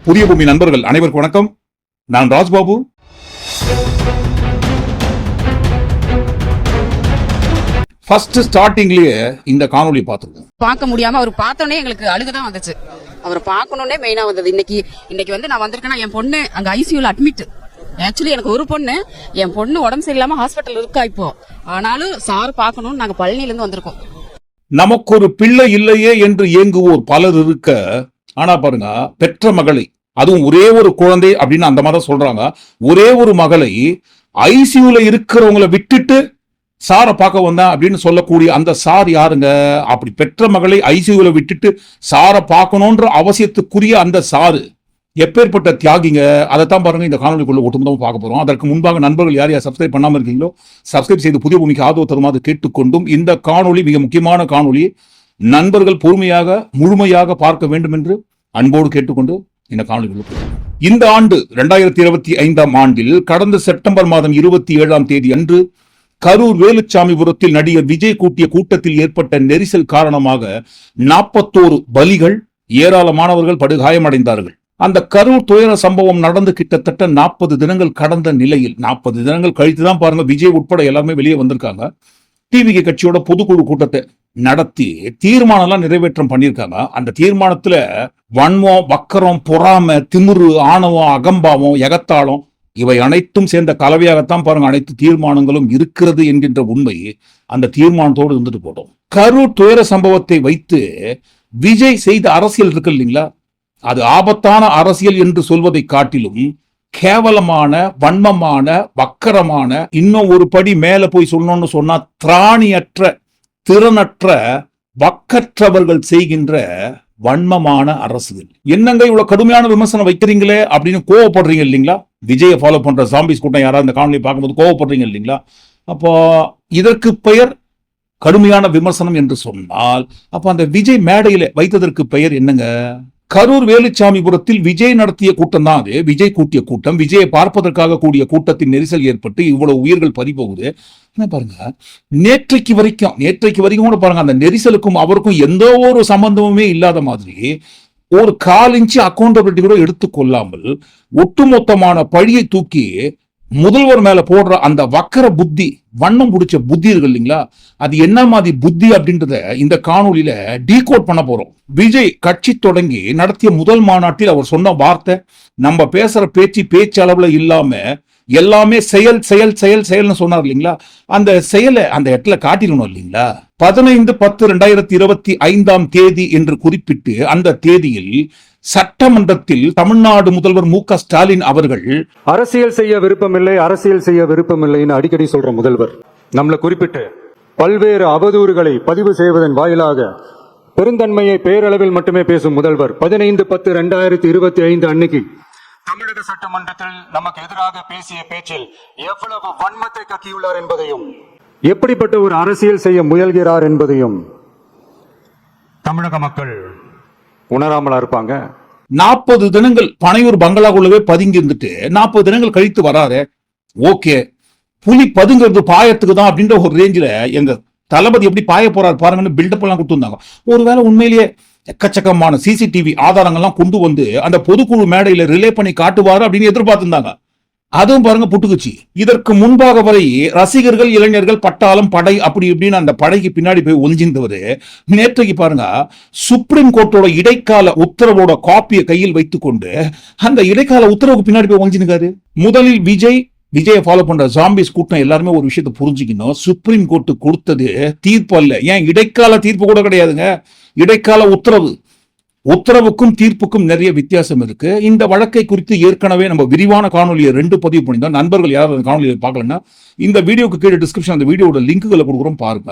புதிய பூமி நண்பர்கள் அனைவருக்கும் வணக்கம். நான் ராஜ்பாபு. ஃபர்ஸ்ட் ஸ்டார்டிங்லயே இந்த காணொலி பார்த்துருக்கோம். பார்க்க முடியாம அவர் பார்த்தோன்னே எங்களுக்கு அழுகுதான் வந்துச்சு. அவரை பார்க்கணுன்னே மெயினா வந்தது. இன்னைக்கு வந்து நான் வந்திருக்கேன்னா என் பொண்ணு அங்க ஐசியூல அட்மிட். ஆக்சுவலி எனக்கு ஒரு பொண்ணு, என் பொண்ணு உடம்பு சரியில்லாம ஹாஸ்பிட்டல் இருக்கா இப்போ. ஆனாலும் சார் பார்க்கணும்னு நாங்க பழனில இருந்து வந்திருக்கோம். நமக்கு ஒரு பிள்ளை இல்லையே என்று ஏங்குவோர் பலர் இருக்க, ஆனா பாருங்க, பெற்ற மகளை, அதுவும் ஒரே ஒரு குழந்தை அப்படின்னு அந்த மாதிரி சொல்றாங்க, ஒரே ஒரு மகளை ஐசியூல இருக்கிறவங்களை விட்டுட்டு சாரை பார்க்க வந்தேன் அப்படின்னு சொல்லக்கூடிய அந்த சார் யாருங்க? அப்படி பெற்ற மகளை ஐசியூல விட்டுட்டு சாரை பார்க்கணும்ன்ற அவசியத்துக்குரிய அந்த சாரு எப்பேற்பட்ட தியாகிங்க. அதைத்தான் பாருங்க இந்த காணொலிக்குள்ள ஒட்டுமொத்தமாக பார்க்க போறோம். அதற்கு முன்பாக நண்பர்கள் யார் யார் சப்ஸ்கிரைப் பண்ணாம இருக்கீங்களோ சப்ஸ்கிரைப் செய்து புதிய பூமிக்கு ஆதரவு தருமாறு கேட்டுக்கொண்டும், இந்த காணொலி மிக முக்கியமான காணொலி, நண்பர்கள் பொறுமையாக முழுமையாக பார்க்க வேண்டும் என்று அன்போடு கேட்டுக்கொண்டு இந்த காணொலிக்குள்ள இந்த ஆண்டு 2025 ஆண்டில் கடந்த செப்டம்பர் மாதம் 27 தேதி அன்று கரூர் வேலுச்சாமிபுரத்தில் நடிகர் விஜய் கூட்டிய கூட்டத்தில் ஏற்பட்ட நெரிசல் காரணமாக 41 பலிகள், ஏராளமானவர்கள் படுகாயமடைந்தார்கள். அந்த கரூர் துயர சம்பவம் நடந்து கிட்டத்தட்ட 40 தினங்கள் கடந்த நிலையில், 40 தினங்கள் கழித்துதான் பாருங்க விஜய் உட்பட எல்லாருமே வெளியே வந்திருக்காங்க. டிவிகே கட்சியோட பொதுக்குழு கூட்டத்தை நடத்தி தீர்மானம் எல்லாம் நிறைவேற்றம் பண்ணியிருக்காங்க. அந்த தீர்மானத்துல வன்மம், வக்கரம், பொறாமை, திமிரு, ஆணவம், அகம்பாவம், எகத்தாளம் இவை அனைத்தும் சேர்ந்த கலவையாகத்தான் பாருங்க அனைத்து தீர்மானங்களும் இருக்கிறது என்கின்ற உண்மை அந்த தீர்மானத்தோடு இருந்துட்டு போட்டோம். கரூர் துயர சம்பவத்தை வைத்து விஜய் செய்த அரசியல் இருக்கு இல்லைங்களா, அது ஆபத்தான அரசியல் என்று சொல்வதை காட்டிலும் கேவலமான, வன்மமான, வக்கரமான, இன்னும் ஒரு படி மேல போய் சொல்லணும்னு சொன்னா திராணியற்ற, திறனற்ற, வக்கற்றவர்கள் செய்கின்ற வன்மமான அரசியல். என்னங்க இவ்வளவு கடுமையான விமர்சனம் வைக்கிறீங்களே அப்படின்னு கோவப்படுறீங்க இல்லைங்களா? விஜயை ஃபாலோ பண்ற ஜாம்பிஸ் கூட்டம் யாராவது இந்த காணொலி பார்க்கும்போது கோவப்படுறீங்க இல்லைங்களா? அப்போ இதற்கு பெயர் கடுமையான விமர்சனம் என்று சொன்னால், அப்ப அந்த விஜய் மேடையில வைத்ததற்கு பெயர் என்னங்க? கரூர் வேலுச்சாமிபுரத்தில் விஜய் நடத்திய கூட்டம் தான் அது. விஜய் கூட்டிய கூட்டம், விஜயை பார்ப்பதற்காக கூடிய கூட்டத்தின் நெரிசல் ஏற்பட்டு இவ்வளவு உயிர்கள் பறிபோகுது. பாருங்க, நேற்றைக்கு வரைக்கும் கூட பாருங்க, அந்த நெரிசலுக்கும் அவருக்கும் எந்த ஒரு சம்பந்தமுமே இல்லாத மாதிரி ஒரு 1/4 இன்ச்சு அக்கௌண்டபிலிட்டி கூட எடுத்துக்கொள்ளாமல் ஒட்டுமொத்தமான பழியை தூக்கி முதல்வர் மேல போடுற அந்த வக்கர புத்தி, வண்ணம் பிடிச்ச புத்தி இருக்கு இல்லைங்களா, அது என்ன மாதிரி புத்தி அப்படின்றத இந்த காணொலியில டீகோட் பண்ண போறோம். விஜய் கட்சி தொடங்கி நடத்திய முதல் மாநாட்டில் அவர் சொன்ன வார்த்தை, நம்ம பேசுற பேச்சளவுல இல்லாம எல்லாமே செயல் செயல் செயல் செயல்னு சொன்னார் இல்லைங்களா, அந்த செயலை அந்த இடத்துல காட்டிடணும் இல்லைங்களா. 15/10/2025 தேதி என்று குறிப்பிட்டு அந்த தேதியில் சட்டமன்றத்தில் தமிழ்நாடு முதல்வர் மு.க. ஸ்டாலின் அவர்கள் அரசியல் செய்ய விருப்பமில்லைன்னு அடிக்கடி சொல்ற முதல்வர் நம்மளை குறிப்பிட்டு பல்வேறு அவதூறுகளை பதிவு செய்வதன் வாயிலாக பெருந்தன்மையை பேரளவில் மட்டுமே பேசும் முதல்வர் 15/10/2025 அன்னைக்கு தமிழக சட்டமன்றத்தில் நமக்கு எதிராக பேசிய பேச்சில் எவ்வளவு வன்மத்தை கக்கியுள்ளார் என்பதையும், எப்படிப்பட்ட ஒரு அரசியல் செய்ய முயல்கிறார் என்பதையும் தமிழக மக்கள் உணராமலா இருப்பாங்க. 40 தினங்கள் பனையூர் பங்களாக்குள்ளவே பதுங்கி இருந்துட்டு 40 தினங்கள் கழித்து வராரு. ஓகே, புலி பதுங்கிறது பாயத்துக்கு தான் அப்படின்ற ஒரு ரேஞ்சில எங்க தளபதி எப்படி பாய போறாரு பாருங்கன்னு பில்டப் எல்லாம் கொடுத்துருந்தாங்க. ஒருவேளை உண்மையிலேயே எக்கச்சக்கமான சிசிடிவி ஆதாரங்கள்லாம் கொண்டு வந்து அந்த பொதுக்குழு மேடையில ரிலே பண்ணி காட்டுவாரு அப்படின்னு எதிர்பார்த்திருந்தாங்க. அதுவும் பாருங்க புட்டுக்குச்சு. இதற்கு முன்பாக வரை ரசிகர்கள், இளைஞர்கள், பட்டாளம், படை அப்படி இப்படின்னு அந்த படைக்கு பின்னாடி போய் ஒளிஞ்சிருந்தவரு நேற்றைக்கு பாருங்க சுப்ரீம் கோர்ட்டோட இடைக்கால உத்தரவோட காப்பியை கையில் வைத்துக் கொண்டு அந்த இடைக்கால உத்தரவுக்கு பின்னாடி போய் ஒளிஞ்சிருக்காரு. முதலில் விஜயை ஃபாலோ பண்ற ஜாம்பிஸ் கூட்டம் எல்லாருமே ஒரு விஷயத்தை புரிஞ்சுக்கணும். சுப்ரீம் கோர்ட்டு கொடுத்தது தீர்ப்பு அல்ல, ஏன் இடைக்கால தீர்ப்பு கூட கிடையாதுங்க, இடைக்கால உத்தரவுக்கும் தீர்ப்புக்கும் நிறைய வித்தியாசம் இருக்கு. இந்த வழக்கை குறித்து ஏற்கனவே நம்ம விரிவான காணொலியை 2 பதிவு பண்ணியிருந்தோம். நண்பர்கள் யாராவது காணொலியை பார்க்கலன்னா இந்த வீடியோக்கு கீழே டிஸ்கிரிப்ஷன் அந்த வீடியோட லிங்குகளை கொடுக்குறோம் பாருங்க.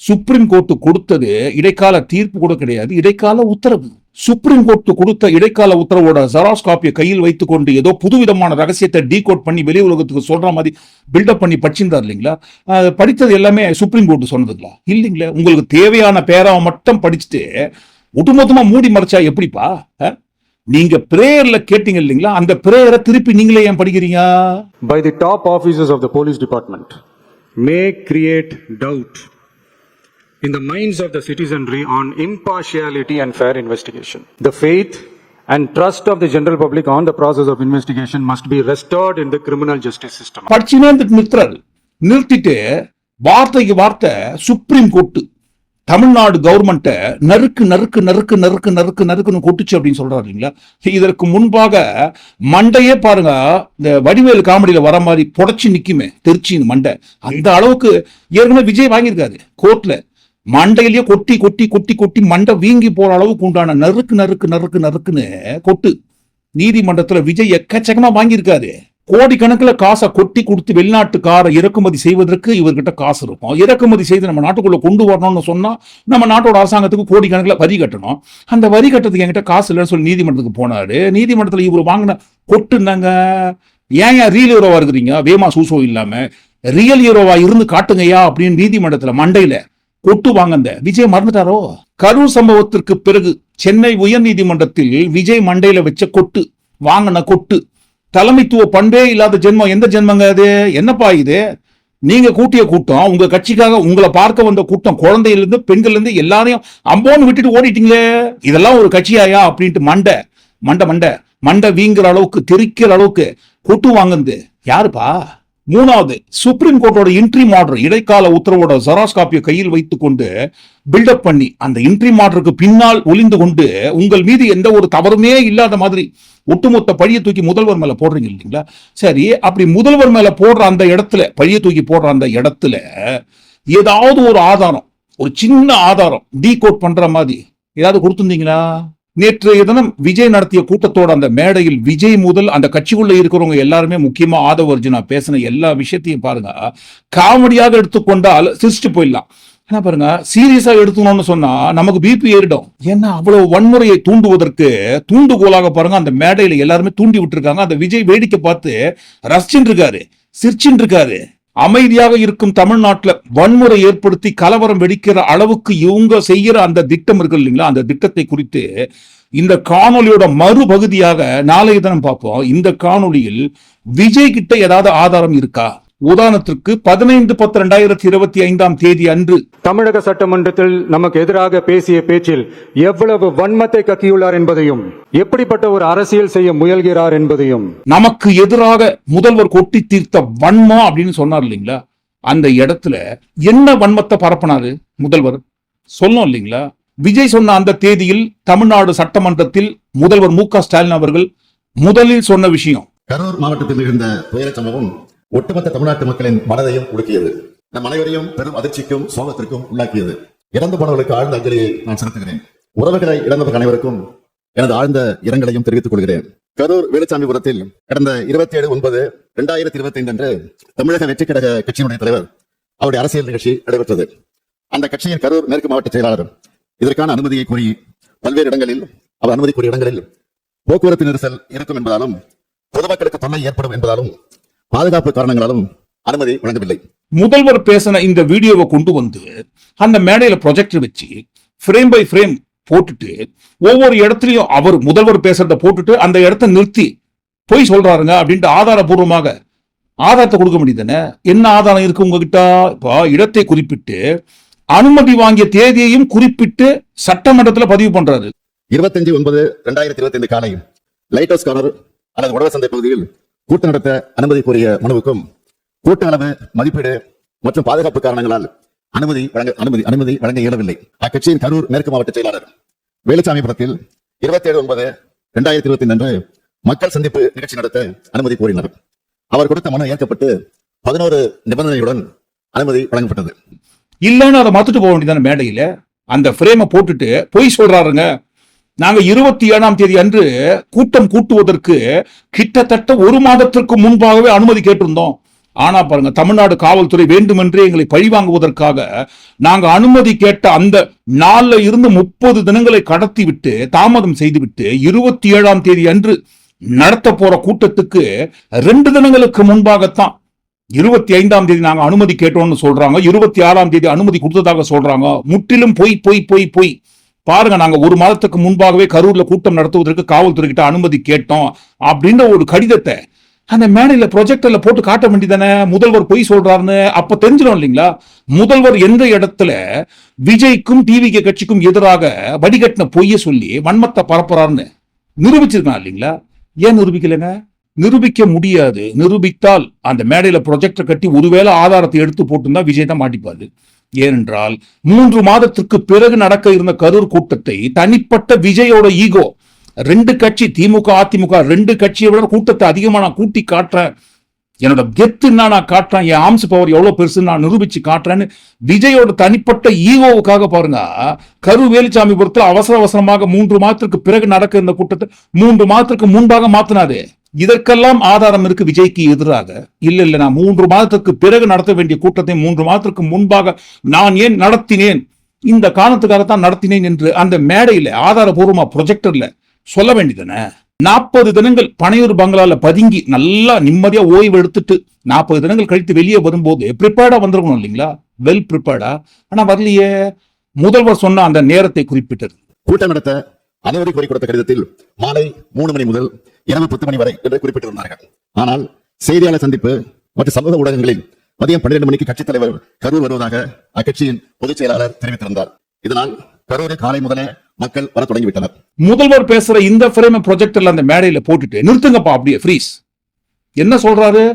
சுப்ரீம் கோர்ட்டு கொடுத்தது இடைக்கால தீர்ப்பு கூட கிடையாது, இடைக்கால உத்தரவு. சுப்ரீம் கோர்ட்டு கொடுத்த இடைக்கால உத்தரவோட ஜெராக்ஸ் காப்பியை கையில் வைத்துக் கொண்டு ஏதோ புதுவிதமான ரகசியத்தை டீகோட் பண்ணி வெளி உலகத்துக்கு சொல்ற மாதிரி பில்டப் பண்ணி படிச்சிருந்தார் இல்லைங்களா. படித்தது எல்லாமே சுப்ரீம் கோர்ட்டு சொன்னதுங்களா? இல்லைங்களா. உங்களுக்கு தேவையான பேராவை மட்டும் படிச்சுட்டு ஒட்டுமொத்தமா மூடி மறைச்சா எப்படிப்பா? நீங்க பிரேயர்ல கேட்டீங்க இல்லைங்களா, அந்த பிரேயரை திருப்பி நீங்களே ஏன் படிக்கிறீங்க? By the top officers of the police department may create doubt in the minds of the citizenry on impartiality and fair investigation. The faith and trust of the general public on the process of investigation must be restored in the criminal justice system. படிச்சுனே நிறுத்துறாரு. நிறுத்திட்டு வார்த்தைக்கு வார்த்தை supreme court Tamil Nadu கவர்மெண்ட்டை நறுக்கு நறுக்கு நறுக்கு நறுக்கு நறுக்கு நறுக்குன்னு கொட்டுச்சு அப்படின்னு சொல்றாரு இல்லைங்களா. இதற்கு முன்பாக மண்டையே பாருங்க, இந்த வடிவேலு காமெடியில வர மாதிரி புடைச்சு நிக்குமே திருச்சின்னு மண்டை, அந்த அளவுக்கு ஏற்கனவே விஜய் வாங்கியிருக்காரு கோர்ட்ல. மண்டையிலேயே கொட்டி கொட்டி கொட்டி கொட்டி மண்டை வீங்கி போற அளவுக்கு உண்டான நறுக்கு நறுக்கு நறுக்கு நறுக்குன்னு கொட்டு நீதிமன்றத்துல விஜய் எக்கச்சக்கமா வாங்கியிருக்காரு. கோடிக்கணக்கில் காசை கொட்டி கொடுத்து வெளிநாட்டு காரை இறக்குமதி செய்வதற்கு இவர்கிட்ட காசு இருக்கும். இறக்குமதி செய்து நம்ம நாட்டுக்குள்ள கொண்டு வரணும்னு சொன்னா நம்ம நாட்டோட அரசாங்கத்துக்கு கோடிக்கணக்கில் வரி கட்டணும். அந்த வரி கட்டத்துக்கு என்கிட்ட காசு இல்லைன்னு சொல்லி நீதிமன்றத்துக்கு போனாரு. நீதிமன்றத்தில் இவர் வாங்கின கொட்டுனாங்க. ஏன் ரியல் ஹீரோவா இருக்கிறீங்க, வேமா சூசோ இல்லாம ரியல் ஹீரோவா இருந்து காட்டுங்கய்யா அப்படின்னு நீதிமன்றத்துல மண்டையில கொட்டு வாங்க. விஜய் மறந்துட்டாரோ? கரூர் சம்பவத்திற்கு பிறகு சென்னை உயர் நீதிமன்றத்தில் விஜய் மண்டையில வச்ச கொட்டு வாங்கின கொட்டு தலைமைத்துவ பண்பே இல்லாத ஜென்மம். எந்த ஜென்மங்க அது? என்னப்பா இது? நீங்க கூட்டிய கூட்டம், உங்க கட்சிக்காக உங்களை பார்க்க வந்த கூட்டம், குழந்தையில இருந்து பெண்கள் இருந்து எல்லாரையும் அம்போன்னு விட்டுட்டு ஓடிட்டீங்களே, இதெல்லாம் ஒரு கட்சியாயா அப்படின்ட்டு மண்டை மண்டை மண்டை மண்டை வீங்குற அளவுக்கு தெரிக்கிற அளவுக்கு கொட்டு வாங்குது யாருப்பா? மூணாவது, சுப்ரீம் கோர்ட்டோட இன்ட்ரீம் ஆர்டர் இடைக்கால உத்தரவோட ஜெராக்ஸ் காப்பியை கையில் வைத்துக் கொண்டு பில்டப் பண்ணி அந்த இன்ட்ரீம் ஆர்டருக்கு பின்னால் ஒளிந்து கொண்டு உங்கள் மீது எந்த ஒரு தவறுமே இல்லாத மாதிரி ஒட்டுமொத்த பழியை தூக்கி முதல்வர் மேல போடுறீங்க இல்லைங்களா. சரி, அப்படி முதல்வர் மேல போடுற அந்த இடத்துல, பழியை தூக்கி போடுற அந்த இடத்துல ஏதாவது ஒரு ஆதாரம், ஒரு சின்ன ஆதாரம் டீகோட் பண்ற மாதிரி ஏதாவது கொடுத்திருந்தீங்களா? நேற்றைய தினம் விஜய் நடத்திய கூட்டத்தோட அந்த மேடையில் விஜய் முதல் அந்த கட்சிக்குள்ள இருக்கிறவங்க எல்லாருமே, முக்கியமா ஆதவ அர்ஜுனா பேசின எல்லா விஷயத்தையும் பாருங்க, காமெடியாக எடுத்துக்கொண்டால் சிரிச்சுட்டு போயிடலாம். என்ன பாருங்க, சீரியஸா எடுத்துக்கணும்னு சொன்னா நமக்கு பிபி ஏறிடும். ஏன்னா அவ்வளவு வன்முறையை தூண்டுவதற்கு தூண்டுகோலாக பாருங்க அந்த மேடையில எல்லாருமே தூண்டி விட்டுருக்காங்க. அந்த விஜய் வேடிக்கை பார்த்து ரசிச்சுட்டு இருக்காரு, சிரிச்சுட்டு இருக்காரு. அமைதியாக இருக்கும் தமிழ்நாட்டுல வன்முறை ஏற்படுத்தி கலவரம் வெடிக்கிற அளவுக்கு இவங்க செய்யற அந்த திட்டம் இருக்கு இல்லைங்களா, அந்த திட்டத்தை குறித்து இந்த காணொலியோட மறுபகுதியாக நாளைய தினம் பார்ப்போம். இந்த காணொலியில் விஜய் கிட்ட ஏதாவது ஆதாரம் இருக்கா? உதாரணத்திற்கு 15/10/2025 அன்று தமிழக சட்டமன்றத்தில் நமக்கு எதிராக பேசிய பேச்சில் எவ்வளவு வன்மத்தை கக்கியுள்ளார் என்பதையும், எப்படிப்பட்ட ஒரு அரசியல் செய்ய முயல்கிறார் என்பதையும், நமக்கு எதிராக முதல்வர் கொட்டி தீர்த்த வன்மம் அப்படின்னு சொன்னார் இல்லைங்களா, அந்த இடத்துல என்ன வன்மத்தை பரப்பினாரு முதல்வர் சொல்லணும் இல்லைங்களா. விஜய் சொன்ன அந்த தேதியில் தமிழ்நாடு சட்டமன்றத்தில் முதல்வர் மு.க. ஸ்டாலின் அவர்கள் முதலில் சொன்ன விஷயம், கரூர் மாவட்டத்தில் இருந்த துயர சம்பவம் ஒட்டுமொத்த தமிழ்நாட்டு மக்களின் மனதையும் உலுக்கியது. நம் அனைவரையும் பெரும் அதிர்ச்சிக்கும் சோகத்திற்கும் உள்ளாக்கியது. இறந்து போனவர்களுக்கு ஆழ்ந்த அஞ்சலியை நான் செலுத்துகிறேன். உறவுகளை இழந்தவர்கள் அனைவருக்கும் எனது ஆழ்ந்த இரங்கலையும் தெரிவித்துக் கொள்கிறேன். கரூர் வேலுச்சாமிபுரத்தில் கடந்த 27/9/2025 அன்று தமிழக வெற்றிக் கழக கட்சியினுடைய தலைவர் அவருடைய அரசியல் நிகழ்ச்சி நடைபெற்றது. அந்த கட்சியின் கரூர் மேற்கு மாவட்ட செயலாளர் இதற்கான அனுமதியை கோரி பல்வேறு இடங்களில், அவர் அனுமதி கோரிய இடங்களில் போக்குவரத்து நெரிசல் இருக்கும் என்பதாலும், பொதுமக்களுக்கு தொல்லை ஏற்படும் என்பதாலும், பாதுகாப்பு காரணங்களாலும் அனுமதி வழங்கவில்லை. முதல்வர் பேசின இந்த வீடியோவை கொண்டு வந்து அந்த மேடையில ப்ரொஜெக்டர் வச்சு ஃப்ரேம் பை ஃப்ரேம் போட்டுட்டு ஒவ்வொரு இடத்துலயும் அவர் முதல்வர் பேசுறத போட்டுட்டு அந்த இடத்த நிறுத்தி போய் சொல்றாருங்க அப்படின்ட்டு ஆதாரபூர்வமாக ஆதாரத்தை கொடுக்க முடியுதுன்னு. என்ன ஆதாரம் இருக்கு உங்ககிட்ட? இப்போ இடத்தை குறிப்பிட்டு அனுமதி வாங்கிய தேதியையும் குறிப்பிட்டு சட்டமன்றத்தில் பதிவு பண்றாரு. 25/9/2025 காலை லைட் ஹவுஸ் கார்னர் அல்லது உழவர் சந்தை பகுதியில் கூட்டம் நடத்த அனுமதி கோரிய மனுவுக்கும் கூட்ட அளவு, மதிப்பீடு மற்றும் பாதுகாப்பு காரணங்களால் அனுமதி வழங்க இயலவில்லை. அக்கட்சியின் கரூர் மேற்கு மாவட்ட செயலாளர் வேலுச்சாமிபுரத்தில் 27/9/2025 அன்று மக்கள் சந்திப்பு நிகழ்ச்சி நடத்த அனுமதி கோரினார். அவர் கொடுத்த மனு ஏற்கப்பட்டு 11 நிபந்தனையுடன் அனுமதி வழங்கப்பட்டது. இல்லைன்னு அதை மத்துட்டு போக வேண்டியதான மேடையில அந்த ஃப்ரேமை போட்டுட்டு போய் சொல்றாருங்க. நாங்க 27ஆம் தேதி அன்று கூட்டம் கூட்டுவதற்கு கிட்டத்தட்ட 1 மாதத்திற்கு முன்பாகவே அனுமதி கேட்டிருந்தோம். ஆனா பாருங்க, தமிழ்நாடு காவல்துறை வேண்டுமென்றே எங்களை பழிவாங்குவதற்காக நாங்க அனுமதி கேட்ட அந்த நாள்ல இருந்து 30 தினங்களை கடத்தி விட்டு தாமதம் செய்துவிட்டு 27ஆம் தேதி அன்று நடத்த போற கூட்டத்துக்கு 2 தினங்களுக்கு முன்பாகத்தான் 25ஆம் தேதி நாங்க அனுமதி கேட்டோம்னு சொல்றாங்க. 26ஆம் தேதி அனுமதி கொடுத்ததாக சொல்றாங்க. முற்றிலும் பொய் பொய் பொய் பொய். பாருங்க, நாங்க 1 மாதத்துக்கு முன்பாகவே கரூர்ல கூட்டம் நடத்துவதற்கு காவல்துறை கிட்ட அனுமதி கேட்டோம் அப்படின்ற ஒரு கடிதத்தை அந்த மேடையில ப்ரொஜெக்டர்ல போட்டு காட்ட வேண்டியதானே. முதல்வர் பொய் சொல்றாருன்னு அப்ப தெரிஞ்சிடும் இல்லைங்களா. முதல்வர் எந்த இடத்துல விஜய்க்கும் டிவிகே கட்சிக்கும் எதிராக வடிகட்டின பொய்ய சொல்லி வன்மத்தை பரப்புறாருன்னு நிரூபிச்சிருக்கான் இல்லைங்களா? ஏன் நிரூபிக்கலைங்க? நிரூபிக்க முடியாது. நிரூபித்தால் அந்த மேடையில ப்ரொஜெக்டர் கட்டி ஒருவேளை ஆதாரத்தை எடுத்து போட்டுருந்தா விஜய் தான் மாட்டிப்பாரு. ஏனென்றால் 3 மாதத்திற்கு பிறகு நடக்க இருந்த கரூர் கூட்டத்தை தனிப்பட்ட விஜயோட ஈகோ, 2 கட்சி திமுக அதிமுக 2 கட்சியை விட கூட்டத்தை அதிகமா நான் கூட்டி காட்டுறேன், என்னோட கெத்துன்னா நான் காட்டுறேன், என் ஆர்ம்ஸ் பவர் எவ்வளவு பெருசுன்னு நான் நிரூபிச்சு காட்டுறேன்னு விஜயோட தனிப்பட்ட ஈகோவுக்காக பாருங்க கரூர் வேலுச்சாமிபுரத்தில் அவசர அவசரமாக 3 மாதத்திற்கு பிறகு நடக்க இருந்த கூட்டத்தை 3 மாதத்திற்கு முன்பாக மாத்தினாரு. இதற்கெல்லாம் ஆதாரம் இருக்கு விஜய்க்கு எதிராக. இல்ல நான் 3 மாதத்திற்கு பிறகு நடத்த வேண்டிய கூட்டத்தை 3 மாதத்திற்கு முன்பாக நான் ஏன் நடத்தினேன், இந்த காரணத்துக்காகத்தான் நடத்தினேன் என்று அந்த மேடையில ஆதாரபூர்வமா ப்ரொஜெக்டர்ல சொல்ல வேண்டியதானே? 40 தினங்கள் பனையூர் பங்களால பதுங்கி நல்லா நிம்மதியா ஓய்வு எடுத்துட்டு 40 தினங்கள் கழித்து வெளியே வரும்போது ப்ரிப்பேர்டா வந்திருக்கணும் இல்லைங்களா? வெல் ப்ரிப்பேர்டா. ஆனா வரலையே. முதல்வர் சொன்ன அந்த நேரத்தை குறிப்பிட்டது. கூட்டம் நடத்த அனுமதி கோரி கொடுத்த கடிதத்தில் மாலை 3 மணி முதல் இரவு 10 மணி வரை என்று குறிப்பிட்டிருந்தார்கள். ஆனால் செய்தியாளர் சந்திப்பு மற்றும் சமூக ஊடகங்களில் மதியம் 12 மணிக்கு கட்சித் தலைவர் கரூர் வருவதாக அக்கட்சியின் பொதுச் செயலாளர் தெரிவித்திருந்தார். இதனால் கரூரில் காலை முதலே மக்கள் வர தொடங்கிவிட்டனர். முதல்வர் பேசுற இந்த ஃப்ரேம் ப்ரொஜெக்டர்ல அந்த மேடையில போட்டுட்டு நிறுத்துங்கப்பா அப்படியே ஃப்ரீஸ். என்ன சொல்றாரு?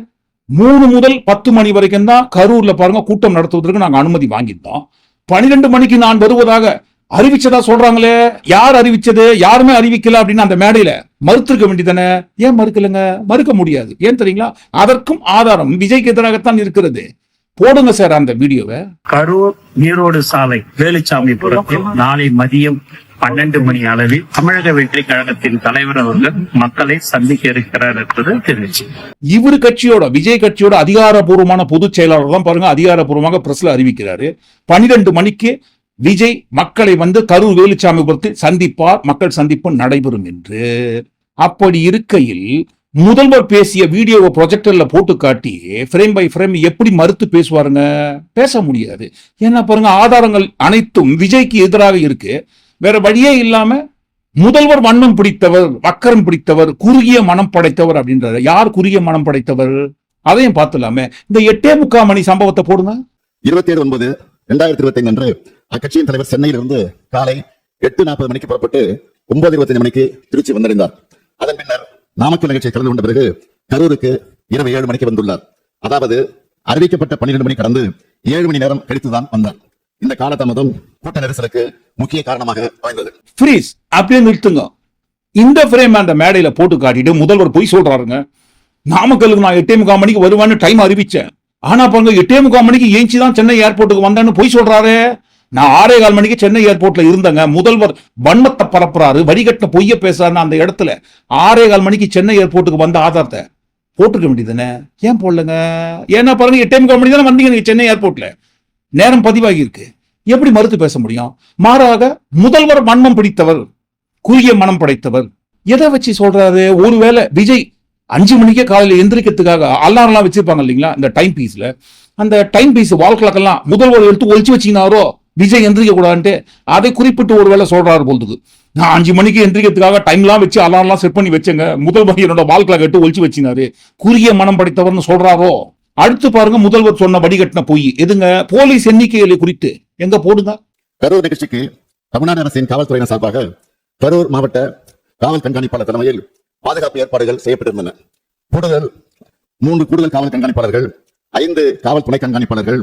3 முதல் 10 மணி வரைக்கும் தான் கரூர்ல பாருங்க கூட்டம் நடத்துவதற்கு நாங்க அனுமதி வாங்கிட்டோம். 12 மணிக்கு நான் வருவதாக அறிவிச்சதா சொல்றாங்களே. யார் அறிவிச்சது? யாருமே அறிவிக்கல அப்படின்னு அந்த மேடையில மறுத்திருக்க வேண்டியதானே? ஏன் மறுக்கலங்க? மறுக்க முடியாது. ஏன் தெரியுங்களா? அதற்கும் ஆதாரம் விஜய்க்கு எதிராகத்தான் இருக்கிறது. போடுங்க சார் அந்த வீடியோவை. கரூர் ஈரோடு சாலை வேலுச்சாமிபுரத்தில் நாளை மதியம் 12 மணி அளவில் தமிழக வெற்றி கழகத்தின் தலைவர் அவர்கள் மக்களை சந்திக்க இருக்கிறார் என்பது தெரிவிச்சு. இவரு கட்சியோட விஜய் கட்சியோட அதிகாரப்பூர்வமான பொதுச் செயலாளர் தான் பாருங்க அதிகாரப்பூர்வமாக பிரஸ்ல அறிவிக்கிறாரு. 12 மணிக்கு விஜய் மக்களை வந்து கரூர் வேலுச்சாமிபுரத்தில் சந்திப்பார், மக்கள் சந்திப்பு நடைபெறும் என்று. அப்படி இருக்கையில் முதல்வர் பேசிய வீடியோவை ப்ரொஜெக்டர்ல போட்டு காட்டி ஃப்ரேம் பை ஃப்ரேம் எப்படி மறுத்து பேசுவாருங்க? பேச முடியாது. ஏன்னா பாருங்க ஆதாரங்கள் அனைத்தும் விஜய்க்கு எதிராக இருக்கு. வேற வழியே இல்லாம முதல்வர் வன்மம் பிடித்தவர், வக்கரம் பிடித்தவர், குறுகிய மனம் படைத்தவர் அப்படின்றாரு. யார் குறுகிய மனம் படைத்தவர்? அதையும் பார்த்துலாமே. இந்த 8:45 மணி சம்பவத்தை போடுங்க. 27/9/2025 அன்று அக்கட்சியின் தலைவர் சென்னையிலிருந்து காலை 8:40 மணிக்கு புறப்பட்டு 9:25 மணிக்கு திருச்சி வந்தடைந்தார். அதன் பின்னர் நாமக்கல் நிகழ்ச்சியை கலந்து கொண்ட பிறகு கரூருக்கு இரவு 7 மணிக்கு வந்துள்ளார். அதாவது அறிவிக்கப்பட்ட 12 மணி கடந்து 7 மணி நேரம் கழித்துதான் வந்தார். இந்த காலதாமதம் கூட்ட நெரிசலுக்கு முக்கிய காரணமாக அமைந்தது. ஃப்ரீஸ் அப்படியே நிறுத்துங்க. இந்த ஃப்ரேம் அந்த மேடையில போட்டு காட்டிட்டு முதல்வர் போய் சொல்றாருங்க. நாமக்கலுக்கு நான் 8:45 மணிக்கு வருவான்னு டைம் அறிவிச்சேன். ஆனா பாருங்க 8:45 மணிக்கு ஏஞ்சி தான் சென்னை ஏர்போர்ட்டுக்கு வந்தான்னு போய் சொல்றாரு. நான் 6:15 மணிக்கு சென்னை ஏர்போர்ட்ல இருந்தேங்க. முதல்வர் வன்மத்தை பரப்புறாரு, வடிகட்ட பொய்ய பேசுறாருன்னு அந்த இடத்துல 6:15 மணிக்கு சென்னை ஏர்போர்ட்டுக்கு வந்த ஆதாரத்தை போட்டுக்க வேண்டியதுதானே? ஏன் போடலங்க? ஏன்னா பாருங்க 8:45 மணி தானே வந்தீங்க நீங்க சென்னை ஏர்போர்ட்ல. நேரம் பதிவாகி இருக்கு. எப்படி மறுத்து பேச முடியும்? மாறாக முதல்வர் வன்மம் பிடித்தவர், குறுகிய மனம் படைத்தவர். எதை வச்சு சொல்றாரு? ஒருவேளை விஜய் 5 மணிக்கே காலையில எந்திரிக்கிறதுக்காக அலாரம்லாம் வச்சிருப்பாங்க இல்லைங்களா? இந்த டைம் பீஸ்ல அந்த டைம் பீஸ் வால் கிளாக் எல்லாம் முதல்வர் எடுத்து ஒழிச்சு வச்சினாரோ விஜய் எந்திரிக்க கூடாதுன்ட்டு அதை குறிப்பிட்டு ஒருவேளை சொல்றாரு போல்துக்கு. நான் 5 மணிக்கு எந்திரிக்கிறதுக்காக டைம்லாம் வச்சு அலாரம்லாம் செட் பண்ணி வச்சேங்க, முதல்வர் என்னோட வால் கிளாக் எடுத்து ஒழிச்சு வச்சினாரு, குறுகிய மனம் படைத்தவர்னு சொல்றாரோ. அடுத்து பாருங்க முதல்வர் சொன்ன வடிகட்டின பொய் எதுங்க? போலீஸ் எண்ணிக்கைகளை குறித்து எங்க போடுங்க. கரூர் நிகழ்ச்சிக்கு தமிழ்நாடு அரசின் காவல்துறையினர் சார்பாக கரூர் மாவட்ட காவல் கண்காணிப்பாளர் தலைமையில் பாதுகாப்பு ஏற்பாடுகள் செய்யப்பட்டிருந்தன. கூடுதல் 3 கூடுதல் காவல் கண்காணிப்பாளர்கள், 5 காவல் துணை கண்காணிப்பாளர்கள்,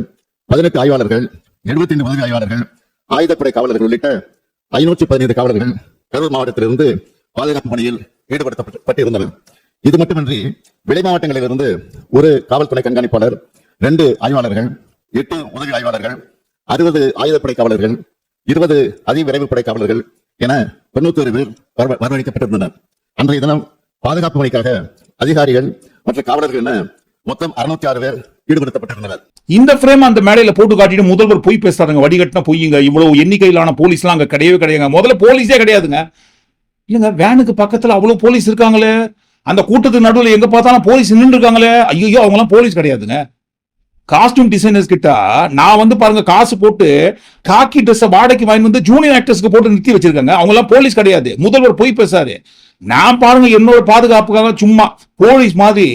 18 ஆய்வாளர்கள், 75 உதவி ஆய்வாளர்கள், ஆயுதப்படை காவலர்கள் உள்ளிட்ட 515 காவலர்கள் கரூர் மாவட்டத்திலிருந்து பாதுகாப்பு பணியில் ஈடுபடுத்தப்பட்டிருந்தனர். இது மட்டுமின்றி வெளி மாவட்டங்களிலிருந்து 1 காவல் துணை கண்காணிப்பாளர், 2 ஆய்வாளர்கள், 8 உதவி ஆய்வாளர்கள், 60 ஆயுதப்படை காவலர்கள், 20 அதிவிரைவு படை காவலர்கள் என 91 பேர் வரவழைக்கப்பட்டிருந்தனர். அன்றைய தினம் பாதுகாப்பு பணிக்காக அதிகாரிகள் மற்றும் காவலர்கள் என மொத்தம் 606 பேர் ஈடுபடுத்தப்பட்டிருந்தனர். இந்த ஃப்ரேம் அந்த மேடையில போட்டு காட்டிட்டு முதல்வர் போய் பேசுறாங்க. வடிகட்டின பொய்யுங்க. இவ்வளவு எண்ணிக்கையிலான போலீஸ்லாம் அங்க கிடையவே கிடையாதுங்க. முதல்ல போலீஸே கிடையாதுங்க. இல்லங்க, வேனுக்கு பக்கத்துல அவ்வளவு போலீஸ் இருக்காங்களே, அந்த கூட்டத்துக்கு நடுவில் எங்க பார்த்தாலும் போலீஸ் நின்று இருக்காங்களே. ஐயோ, அவங்க எல்லாம் போலீஸ் கிடையாதுங்க. காஸ்டியூம் டிசைனர்ஸ் கிட்ட நான் வந்து பாருங்க காசு போட்டு காக்கி ட்ரெஸ் வாடகைக்கு வாங்கி வந்து ஜூனியர் ஆக்டர்ஸ்க்கு போட்டு நிறுத்தி வச்சிருக்காங்க. அவங்க எல்லாம் போலீஸ் கிடையாது. முதல்வர் போய் பேசாரு. நான் பாருங்க என்னோட பாதுகாப்புக்காக சும்மா போலீஸ் மாதிரி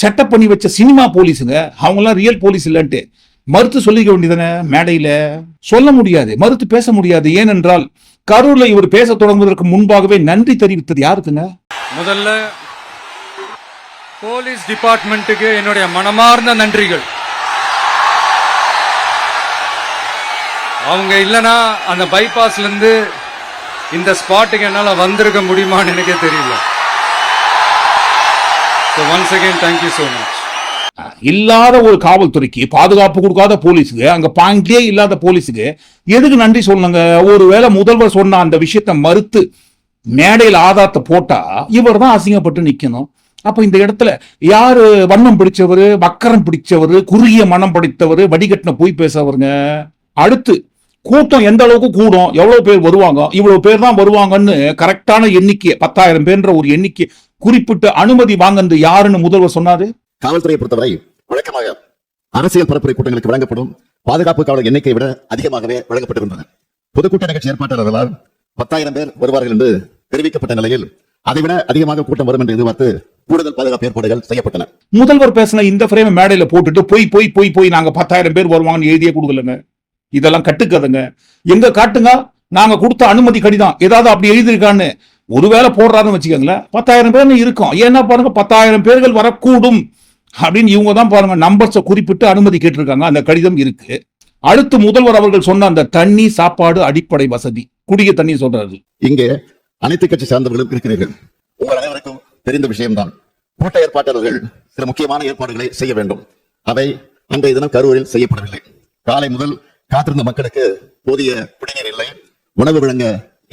செட்டப் பண்ணி வச்ச சினிமா போலீஸுங்க. அவங்க எல்லாம் ரியல் போலீஸ் இல்லைன்ட்டு மறுத்து சொல்லிக்க வேண்டியதானே? மேடையில சொல்ல முடியாது, மறுத்து பேச முடியாது. ஏனென்றால் கரூர்ல இவர் பேச தொடங்குவதற்கு முன்பாகவே நன்றி தெரிவித்தது யாருக்குங்க? முதல்ல போலீஸ் டிபார்ட்மெண்ட்டுக்கு என்னுடைய மனமார்ந்த நன்றிகள். அவங்க இல்லனா அந்த பைபாஸ்ல இருந்து இந்த ஸ்பாட்டுக்கு என்னால வந்திருக்க முடியுமான்னு எனக்கே தெரியல. So once again thank you so much. இல்லாத ஒரு காவல்துறைக்கு, பாதுகாப்பு கொடுக்காத போலீஸுக்கு, அங்க பாயிண்ட்லயே இல்லாத போலீஸுக்கு எதுக்கு நன்றி சொல்லுங்க? ஒருவேளை முதல்வர் சொன்ன அந்த விஷயத்தை மறுத்து மேடையில் ஆதாரத்தை போட்டா இவர் தான் அசிங்கப்பட்டு நிக்கணும். அப்ப இந்த இடத்துல யாரு வண்ணம் பிடிச்சவரு, வக்கரம் பிடிச்சவரு, குறுகிய மனம் படைத்தவரு, வடிகட்டின போய் பேசவருங்க? அடுத்து கூட்டம் எந்த அளவுக்கு கூடும், எவ்வளவு பேர் வருவாங்க, இவ்வளவு பேர் தான் வருவாங்கன்னு கரெக்டான எண்ணிக்கை 10,000 பேர்ன்ற ஒரு எண்ணிக்கை குறிப்பிட்டு அனுமதி வாங்கந்து யாருன்னு முதல்வர் சொன்னாரு? காவல்துறையை பொறுத்தவரை வழக்கமாக அரசியல் பரப்புரை கூட்டங்களுக்கு வழங்கப்படும் பாதுகாப்பு காவலர் எண்ணிக்கையை விட அதிகமாகவே வழங்கப்பட்டிருந்தது. பொதுக்கூட்ட நிகழ்ச்சி ஏற்பாட்டாளர்களால் 10,000 பேர் வருவார்கள் என்று தெரிவிக்கப்பட்ட நிலையில் அதைவிட அதிகமாக கூட்டம் வரும் என்று எதிர்பார்த்து கூடுதல் பாதுகாப்பு ஏற்பாடுகள் செய்யப்பட்டன. முதல்வர் பேசின இந்த பிரேம் மேடையில போட்டுட்டு போய் நாங்க 10,000 பேர் வருவாங்கன்னு எழுதியே கொடுக்கலங்க. இதெல்லாம் கட்டுக்கதுங்க. எங்க காட்டுங்க, நாங்க கொடுத்த அனுமதி கடிதம் ஏதாவது அப்படி எழுதியிருக்கான்னு ஒருவேளை போடுறாருன்னு வச்சுக்கோங்களேன், 10,000 பேர் இருக்கும். ஏன்னா பாருங்க 10,000 பேர்கள் வரக்கூடும் அப்படின்னு இவங்க தான் பாருங்க நம்பர்ஸை குறிப்பிட்டு அனுமதி கேட்டிருக்காங்க. அந்த கடிதம் இருக்கு. அடுத்து முதல்வர் அவர்கள் சொன்ன அந்த தண்ணி, சாப்பாடு, அடிப்படை வசதி, குடிய தண்ணி சொல்றாரு. இங்கே அனைத்து கட்சி சார்ந்தவர்களும் இருக்கிறீர்கள். உங்கள் அனைவருக்கும் தெரிந்த விஷயம்தான். கூட்ட ஏற்பாட்டாளர்கள் சில முக்கியமான ஏற்பாடுகளை செய்ய வேண்டும். அவை அன்றைய தினம் கரூரில் செய்யப்படவில்லை. காலை முதல் காத்திருந்த மக்களுக்கு போதிய குடிநீர் இல்லை. உணவு வழங்க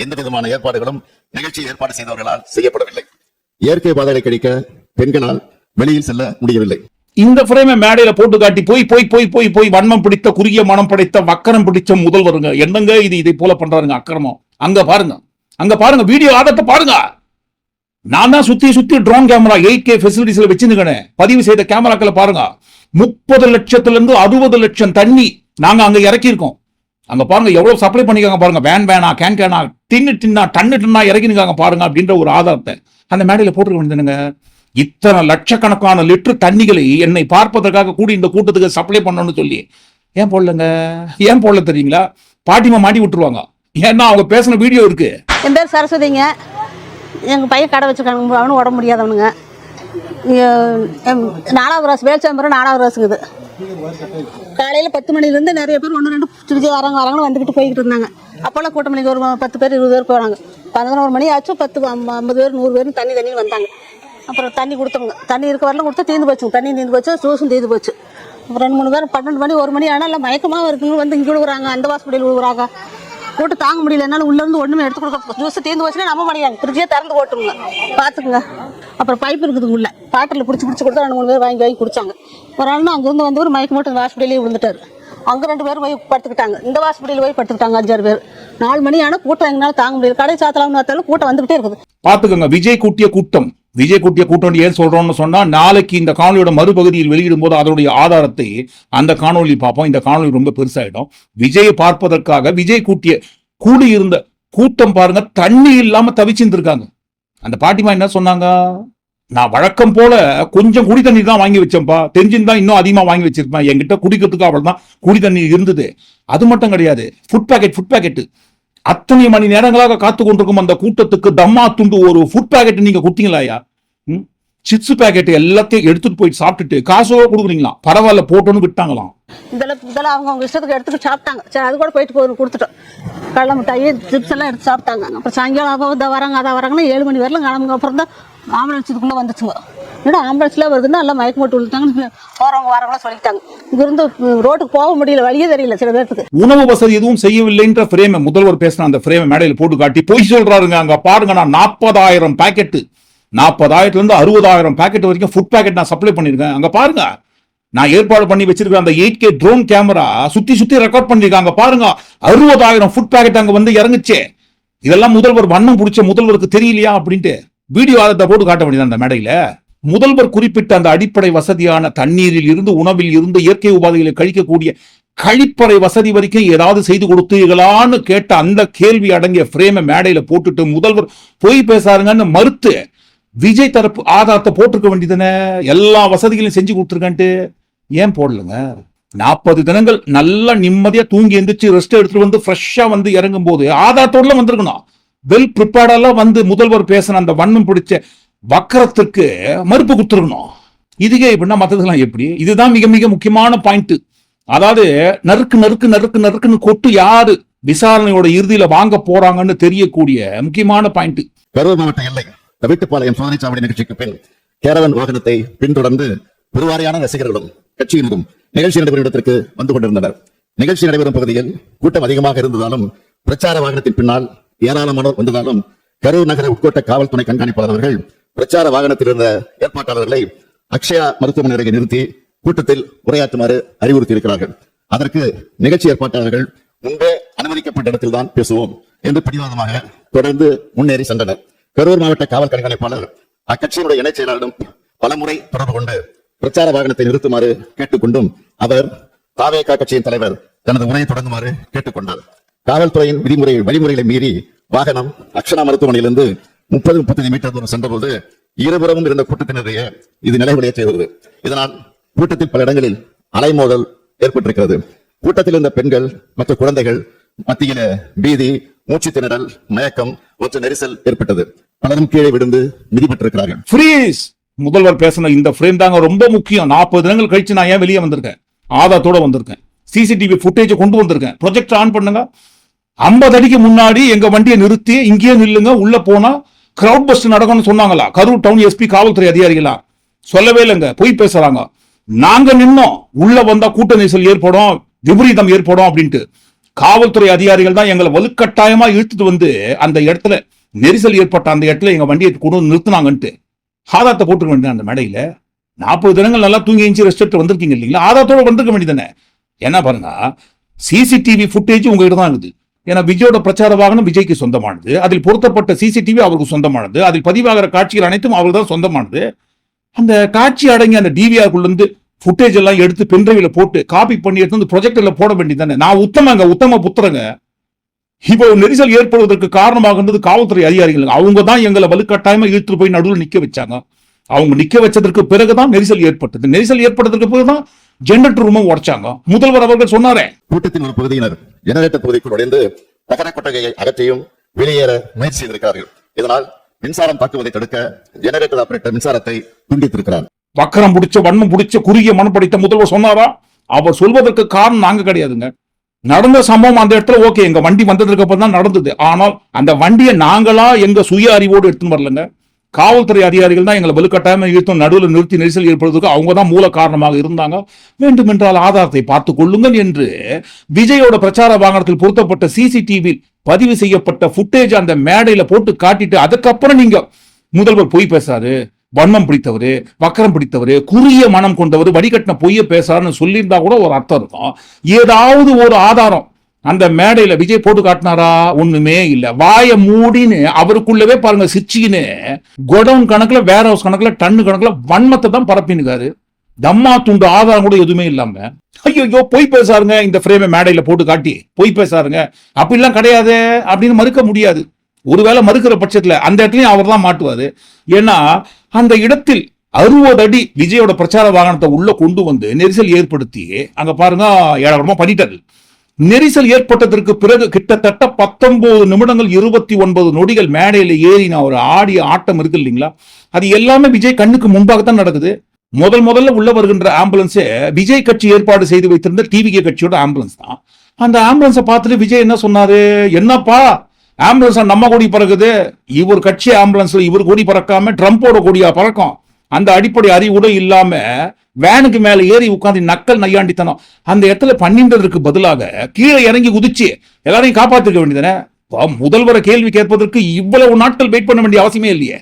எந்த விதமான ஏற்பாடுகளும் நிகழ்ச்சி ஏற்பாடு செய்தவர்களால் செய்யப்படவில்லை. இயற்கை பாதைகளை கழிக்க பெண்களால் வெளியில் செல்ல முடியவில்லை. இந்த பிரேமை மேடையில போட்டு காட்டி போய் வன்மம் பிடித்த, குறுகிய மனம் படைத்த, வக்கரம் பிடிச்ச முதல்வருங்க. என்னங்க இது இதை போல பண்றாருங்க அக்கிரமம். அங்க பாருங்க வீடியோ ஆதாரத்தை பாருங்க. நான் தான் சுத்தி ட்ரோன் கேமரா 8K ஃபெசிலிட்டிஸ்ல வச்சிருக்கேன். பதிவு செய்த கேமராக்களை பாருங்க. 30 லட்சத்துல இருந்து 60 லட்சம் தண்ணி நாங்க அங்க இறக்கி இருக்கோம். அங்க பாருங்க எவ்வளவு சப்ளை பண்ணிருக்காங்க பாருங்க. வேனா, கேனா, டன்னு இறக்கிருக்காங்க பாருங்க அப்படின்ற ஒரு ஆதாரத்தை அந்த மேடையில போட்டுக்க வேண்டியதுங்க. இத்தனை லட்சக்கணக்கான லிட்டர் தண்ணிகளை என்னை பார்ப்பதற்காக கூடி இந்த கூட்டத்துக்கு சப்ளை பண்ணணும்னு சொல்லி ஏன் போடல தெரியுங்களா? பாட்டிமா மாட்டி விட்டுருவாங்க. ஏன்னா அவங்க பேசின வீடியோ இருக்கு. என் பேர் சரஸ்வதிங்க. எங்கள் பையன் கடை வச்சுருக்காங்க. அவனும் உடம்பு முடியாதவனுங்க. 4வது ராசு வேல்சாம்பரம் 4வது ராசுக்குது. காலையில் 10 மணிலேருந்து நிறைய பேர் 1-2 சுடிச்சு வராங்கன்னு வந்துக்கிட்டு போய்கிட்டு இருந்தாங்க. அப்போல்லாம் கூட்டம் மணிக்கு ஒரு 10 பேர் 20 பேர் போகிறாங்க. 11 மணி ஆச்சு. 10 50 பேர் 100 பேர் தண்ணி வந்தாங்க. அப்புறம் தண்ணி கொடுத்தவங்க தண்ணி இருக்க வரலாம் கொடுத்தா தீர்ந்து போச்சுங்க. தண்ணி தீர்ந்து போச்சு, ஜூஸும் தீர்ந்து போச்சு. அப்புறம் 2-3 பேர் 12 மணி 1 மணி ஆனால் எல்லாம் மயக்கமாக இருக்குன்னு வந்து இங்கே விழுகுறாங்க. அந்த வாசப்படியில் விழுகுறாங்க. கூட்டு தாங்க முடியல. என்னால் உள்ளேருந்து ஒன்றுமே எடுத்து கொடுக்க, ஜூஸ் தீர்ந்து போச்சுன்னா நம்ப மாட்டேங்கிறாங்க. ஃப்ரிட்ஜே திறந்து போட்டுருங்க, பார்த்துக்குங்க. அப்புறம் பைப் இருக்குது உள்ள, பாட்டில் பிடிச்சி கொடுத்தா 2-3 பேர் வாங்கி குடிச்சாங்க. ஒரு ஆள்னா அங்கேருந்து வந்து ஒரு மயக்க மட்டும் வாசப்படியிலேயே விழுந்துட்டார். அங்கே 2 பேர் போய் படுத்துக்கிட்டாங்க. இந்த வாசப்படியில் போய் படுத்துக்கிட்டாங்க 5-6 பேர். 4 மணி ஆனால் கூட்டம் எங்களால் தாங்க முடியல. கடை சாத்தலாம்னு பார்த்தாலும் கூட்டம் வந்துகிட்டே இருக்குது. பார்த்துக்கோங்க. விஜய் கூட்டிய கூட்டம் ஏன் சொல்றோம்னு சொன்னா, நாளைக்கு இந்த காணொலியோட மறுபகுதியில் வெளியிடும் போது அதனுடைய ஆதாரத்தை அந்த காணொலி பார்ப்போம். இந்த காணொலி ரொம்ப பெருசாயிடும். விஜயை பார்ப்பதற்காக விஜய் கூடியிருந்த கூட்டம் பாருங்க தண்ணி இல்லாம தவிச்சிருந்திருக்காங்க. அந்த பாட்டிமா என்ன சொன்னாங்க? நான் வழக்கம் போல கொஞ்சம் குடி தண்ணி தான் வாங்கி வச்சேன்ப்பா, தெரிஞ்சிருந்தா இன்னும் அதிகமா வாங்கி வச்சிருப்பேன். என்கிட்ட குடிக்கிறதுக்கு அவள் தான் குடி தண்ணி இருந்தது. அது மட்டும் கிடையாது, ஃபுட் பேக்கெட் அத்தனை மணி நேரங்களாக காத்து கொண்டிருக்கும் அந்த கூட்டத்துக்கு தம்மா துண்டு ஒரு ஃபுட் பேக்கெட் நீங்க கொடுத்தீங்களா? சிப்ஸ் பேக்கெட் எல்லாத்தையும் எடுத்துட்டு போயிட்டு சாப்பிட்டுட்டு காசோ கொடுக்குறீங்களா? பரவாயில்ல போட்டோன்னு விட்டாங்களாம். இதெல்லாம் அவங்க இஷ்டத்துக்கு எடுத்துக்கிட்டு சாப்பிட்டாங்க. சரி, அது கூட போயிட்டு கொடுத்துட்டோம். கடலை மிட்டாயி சிப்ஸ் எல்லாம் எடுத்து சாப்பிட்டாங்க. அப்புறம் சாயங்காலம் இதை வராங்க அதை வராங்கன்னா 7 மணி வரலாம் கிளம்புங்க. அப்புறம் தான் ஆம்புலன்ஸ் இதுக்குள்ளே வந்துச்சுங்க. ஏன்னா ஆம்புலன்ஸ்ல வருதுன்னா எல்லாம் மயக்க போட்டு விழுத்தாங்க. போறவங்க வரவங்களாம் சொல்லிட்டாங்க. இங்கிருந்து ரோட்டுக்கு போக முடியல, வழியே தெரியல சில பேருக்கு. உணவு வசதி எதுவும் செய்யவில்லைன்ற பிரேம முதல்வர் பேசின அந்த பிரேம மேடையில் போட்டு காட்டி பொய் சொல்றாருங்க. அங்க பாருங்க, நான் 40,000 பேக்கெட் 40,000 இருந்து 60,000 பேக்கெட் வரைக்கும் ஃபுட் பேக்கெட் நான் சப்ளை பண்ணிருக்கேன். அங்க பாருங்க, நான் ஏற்பாடு பண்ணி வச்சிருக்கேன் அந்த 8K ட்ரோன் கேமரா சுத்தி ரெக்கார்ட் பண்ணிருக்காங்க. பாருங்க, 60,000 ஃபுட் பேக்கெட் அங்க வந்து இறங்குச்சே. இதெல்லாம் முதல்வர் வண்ணம் பிடிச்ச முதல்வருக்கு தெரியலையா அப்படின்ட்டு வீடியோ ஆதாரத்தை போட்டு காட்ட வேண்டியது அந்த மேடையில. முதல்வர் குறிப்பிட்ட அந்த அடிப்படை வசதியான தண்ணீரில் இருந்து, உணவில் இருந்து, இயற்கை உபாதைகளை கழிக்கக்கூடிய கழிப்பறை வசதி வரைக்கும் ஏதாவது செய்து கொடுத்தீங்களான்னு கேட்ட அந்த கேள்வி அடங்கிய பிரேம மேடையில போட்டுட்டு முதல்வர் பொய் பேசாருங்கன்னு மறுத்து விஜய் தரப்பு ஆதாரத்தை போட்டிருக்க வேண்டியதுன்னு எல்லா வசதிகளையும் செஞ்சு கொடுத்துருக்கன்ட்டு ஏன் போடலங்க? 40 தினங்கள் நல்லா நிம்மதியா தூங்கி எந்திரிச்சு ரெஸ்ட் எடுத்துட்டு வந்து ஃப்ரெஷ்ஷா வந்து இறங்கும் போது ஆதாரத்தோட வந்திருக்கணும். வெல் ப்ரிப்பேர்டெல்லாம் வந்து முதல்வர் பேசின அந்த வன்மம் பிடிச்ச வக்கரத்துக்கு மறுப்பு கொடுத்துருக்கணும். இதுக்கே எப்படின்னா மற்றதுலாம் எப்படி? இதுதான் மிக மிக முக்கியமான பாயிண்ட். அதாவது நறுக்கு நறுக்கு நறுக்கு நறுக்குன்னு கொட்டு யாரு விசாரணையோட இறுதியில வாங்க போறாங்கன்னு தெரியக்கூடிய முக்கியமான பாயிண்ட். கரூர் மாவட்ட எல்லை தவிட்டுப்பாளையம் சோதனை சாவடி நிகழ்ச்சிக்கு பின் கேரவன் வாகனத்தை பின்தொடர்ந்து பெருவாரியான ரசிகர்களும் கட்சியினரும் நிகழ்ச்சி நடைபெறும் இடத்திற்கு வந்து கொண்டிருந்தனர். நிகழ்ச்சி நடைபெறும் பகுதியில் கூட்டம் அதிகமாக இருந்ததாலும் பிரச்சார வாகனத்தின் பின்னால் ஏராளமானோர் வந்ததாலும் கரூர் நகர உட்கோட்ட காவல் துணை கண்காணிப்பாளர் அவர்கள் பிரச்சார வாகனத்தில் இருந்த ஏற்பாட்டாளர்களை அக்ஷயா மருத்துவமனை அருகே நிறுத்தி கூட்டத்தில் உரையாற்றுமாறு அறிவுறுத்தி இருக்கிறார்கள். அதற்கு நிகழ்ச்சி ஏற்பாட்டாளர்கள் முன்பே அனுமதிக்கப்பட்ட இடத்தில் தான் பேசுவோம் என்று பிடிவாதமாக தொடர்ந்து முன்னேறி சென்றனர். கரூர் மாவட்ட காவல் கண்காணிப்பாளர் அக்கட்சியினுடைய இணைச் செயலாளரிடம் பலமுறை தொடர்பு கொண்டு பிரச்சார வாகனத்தை நிறுத்துமாறு கேட்டுக்கொண்டும் அவர் தாவேகா கட்சியின் தலைவர் தனது உரையை தொடங்குமாறு கேட்டுக்கொண்டார். காவல்துறையின் வழிமுறைகளை மீறி வாகனம் அக்ஷனா மருத்துவமனையிலிருந்து 30-35 மீட்டர் தூரம் சென்றபோது இருபுறமும் இருந்த கூட்டத்தினரையே இது நிலைகுலைய செய்தது. இதனால் கூட்டத்தில் பல இடங்களில் அலைமோதல் ஏற்பட்டிருக்கிறது. கூட்டத்தில் இருந்த பெண்கள் மற்றும் குழந்தைகள் மத்தியில பீதி, மூச்சு திணறல், மயக்கம் மற்றும் நெரிசல் ஏற்பட்டது. பலரும் கீழே விழுந்து மிதிப்பட்டிருக்கிறார்கள். ஃப்ரீஸ் முதல்வர் பேசின இந்த ஃப்ரேம் தாங்க ரொம்ப முக்கியம். 40 தினங்கள் கழிச்சு நான் ஏன் வெளியே வந்திருக்கேன்? ஆதாரத்தோட வந்திருக்கேன். சிசிடிவி ஃபுட்டேஜ் கொண்டு வந்திருக்கேன். ப்ரொஜெக்டர் ஆன் பண்ணுங்க. 50 அடிக்கு முன்னாடி எங்க வண்டியை நிறுத்தி இங்கேயே நில்லுங்க, உள்ள போனா கிரவுட் பஸ்ட் நடக்கும்னு சொன்னாங்களா கரூர் டவுன் எஸ்பி காவல்துறை அதிகாரிகளா? சொல்லவே இல்லைங்க, போய் பேசுறாங்க. நாங்க நின்னோம், உள்ள வந்தா கூட்ட நெரிசல் ஏற்படும், விபரீதம் ஏற்படும் அப்படின்ட்டு. காவல்துறை அதிகாரிகள் தான் எங்களை வலுக்கட்டாயமா இழுத்துட்டு வந்து அந்த இடத்துல நெரிசல் ஏற்பட்ட அந்த இடத்துல எங்க வண்டியை கொண்டு வந்து நிறுத்தினாங்கன்ட்டு ஆதாரத்தை போட்டுக்க வேண்டியது. அந்த மேடையில 40 தினங்கள் நல்லா தூங்கி எஞ்சி ரெஸ்ட் எடுத்து வந்திருக்கீங்க இல்லைங்களா? ஆதாரத்தோட வந்திருக்க வேண்டியதானே. என்ன பாருங்க, சிசிடிவி ஃபுட்டேஜ் உங்ககிட்ட தான் இருக்குது. ஏன்னா விஜயோட பிரச்சார வாகனம் விஜய்க்கு சொந்தமானது, அதில் பொருத்தப்பட்ட சிசிடிவி அவருக்கு சொந்தமானது, அதில் பதிவாகிற காட்சிகள் அனைத்தும் அவருக்கு தான் சொந்தமானது. அந்த காட்சி அடங்கி அந்த டிவிஆருக்குள்ள இருந்து ஃபுட்டேஜ் எல்லாம் எடுத்து பென்ட்ரைவ்ல போட்டு காப்பி பண்ணி எடுத்து வந்து ப்ரொஜெக்டர்ல போட வேண்டியதானே. நான் உத்தம புத்திரங்க. இப்போ நெரிசல் ஏற்படுவதற்கு காரணமாக இருந்தது காவல்துறை அதிகாரிகள். அவங்க தான் எங்களை வலுக்கட்டாயமா இழுத்து போய் நடுவில் நிக்க வச்சாங்க. அவங்க நிக்க வச்சதற்கு பிறகுதான் நெரிசல் ஏற்பட்டது. நெரிசல் ஏற்பட்டதற்கு பிறகுதான் ஜெனரேட்டர் ரூமை உடைச்சாங்க. முதல்வர் அவர்கள் சொன்னாரே. கூட்டத்தின் ஒரு பகுதியினர் ஜெனரேட்டர் பகுதிக்குள் நுழைந்து தகர கொட்டகையை அகற்றியும் வெளியேற முயற்சி செய்திருக்கிறார்கள். இதனால் மின்சாரம் தாக்குவதை தடுக்க ஜெனரேட்டர் ஆபரேட்டர் மின்சாரத்தை துண்டித்திருக்கிறார். வக்கரம் பிடிச்ச வன்மம் பிடிச்ச குறுகிய மனம் படித்த முதல்வர் சொன்னாரா? அவர் சொல்வதற்கு காரணம் நாங்க கிடையாதுங்க. நடந்த சம்பவம் அந்த இடத்துல ஓகே, எங்க வண்டி வந்ததுக்கு அப்புறம் தான் நடந்தது. ஆனால் அந்த வண்டியை நாங்களா எங்க சுய அறிவோடு எடுத்துன்னு வரலங்க. காவல்துறை அதிகாரிகள் தான் எங்களை வலுக்கட்டாயமா இழுத்தும் நடுவில் நிறுத்தி நெரிசல் ஏற்படுவதற்கு அவங்க தான் மூல காரணமாக இருந்தாங்க. வேண்டுமென்றால் ஆதாரத்தை பார்த்துக் கொள்ளுங்கள் என்று விஜயோட பிரச்சார வாகனத்தில் பொருத்தப்பட்ட சிசிடிவி பதிவு செய்யப்பட்ட ஃபுட்டேஜ் அந்த மேடையில போட்டு காட்டிட்டு அதுக்கப்புறம் நீங்க முதல்வர் பொய் பேசாரு, வன்மம் பிடித்தவரு, வக்கரம் பிடித்தவரு, குறுகிய மனம் கொண்டவர், வடிகட்டின பொய்ய பேசாருன்னு சொல்லியிருந்தா கூட ஒரு அர்த்தம் இருக்கும். ஏதாவது ஒரு ஆதாரம் அந்த மேடையில விஜய் போட்டு காட்டினாரா? ஒண்ணுமே இல்ல. வாய மூடின்னு அவருக்குள்ளவே பாருங்க சிச்சின்னு கோடவுன் கணக்குல, வேர் ஹவுஸ் கணக்குல, டன்னு கணக்குல வன்மத்தை தான் பரப்பினுக்காரு. தம்மா துண்டு ஆதாரம் கூட எதுவுமே இல்லாம ஐயோ பொய் பேசாருங்க. இந்த ஃப்ரேமை மேடையில போட்டு காட்டி பொய் பேசாருங்க, அப்படிலாம் கிடையாது அப்படின்னு மறுக்க முடியாது. ஒருவேளை மறுக்கிற பட்சத்துல அந்த இடத்துலயும் அவர் தான் மாட்டுவாரு. ஏன்னா அந்த இடத்தில் 60 அடி விஜயோட பிரச்சார வாகனத்தை உள்ள கொண்டு வந்து நெரிசல் ஏற்படுத்தி அங்க பாருங்க ஏழாயிரமா பண்ணிட்டாரு. நெரிசல் ஏற்பட்டதற்கு பிறகு கிட்டத்தட்ட 19 நிமிடங்கள் 29 நொடிகள் மேடையில ஏறி நான் ஒரு ஆடிய ஆட்டம் இருக்கு இல்லைங்களா? அது எல்லாமே விஜய் கண்ணுக்கு முன்பாகத்தான் நடக்குது. முதல்ல உள்ள வருகின்ற ஆம்புலன்ஸே விஜய் கட்சி ஏற்பாடு செய்து வைத்திருந்த டிவிகே கட்சியோட ஆம்புலன்ஸ் தான். அந்த ஆம்புலன்ஸை பார்த்துட்டு விஜய் என்ன சொன்னாரு? என்னப்பா ஆம்புலன்ஸ் நம்ம கொடி பறக்குது, இவர் கட்சி ஆம்புலன்ஸ்ல இவர் கொடி பறக்காம ட்ரம்போட கொடியா பறக்கும். அந்த அடிப்படை அறிவுட இல்லாம வேனுக்கு மேல ஏறி உட்கார்ந்து நக்கல் நையாண்டித்தனம் அந்த இடத்துல பண்ணின்றதுக்கு பதிலாக கீழே இறங்கி குதிச்சு எல்லாரையும் காப்பாத்திருக்க வேண்டியதானே. முதல்வரை கேள்வி கேட்பதற்கு இவ்வளவு நாட்கள் வெயிட் பண்ண வேண்டிய அவசியமே இல்லையே.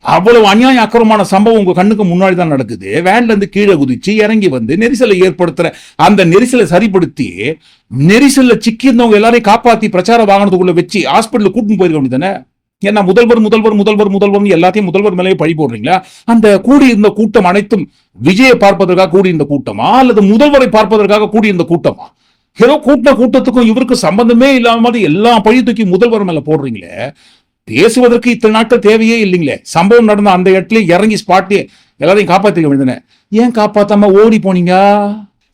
அவ்வளவு அநியாய அக்கிரமான சம்பவம் உங்க கண்ணுக்கு முன்னாடி தான் நடக்குது. வேன்ல இருந்து கீழே குதிச்சு இறங்கி வந்து நெரிசலை ஏற்படுத்துற அந்த நெரிசலை சரிப்படுத்தி நெரிசல்ல சிக்கியிருந்தவங்க எல்லாரையும் காப்பாத்தி பிரச்சார வாகனத்துக்குள்ள வச்சு ஹாஸ்பிட்டல் கூட்டின்னு போயிருக்க வேண்டியதானே. ஏன்னா முதல்வர் எல்லாத்தையும் முதல்வர் மேலேயே பழி போடுறீங்களா? அந்த கூடியிருந்த கூட்டம் அனைத்தும் விஜயை பார்ப்பதற்காக கூடியிருந்த கூட்டமா அல்லது முதல்வரை பார்ப்பதற்காக கூடியிருந்த கூட்டமா? ஏதோ கூட்டத்துக்கும் இவருக்கு சம்பந்தமே இல்லாம மாதிரி எல்லா பழி தூக்கி முதல்வர் மேல போடுறீங்களே. பேசுவதற்கு இத்தனை நாட்கள் தேவையே இல்லைங்களே. சம்பவம் நடந்த அந்த இடத்துல இறங்கி ஸ்பாட்டே எல்லாரையும் காப்பாற்றிக்க வேண்டியதானே. ஏன் காப்பாத்தாம ஓடி போனீங்க?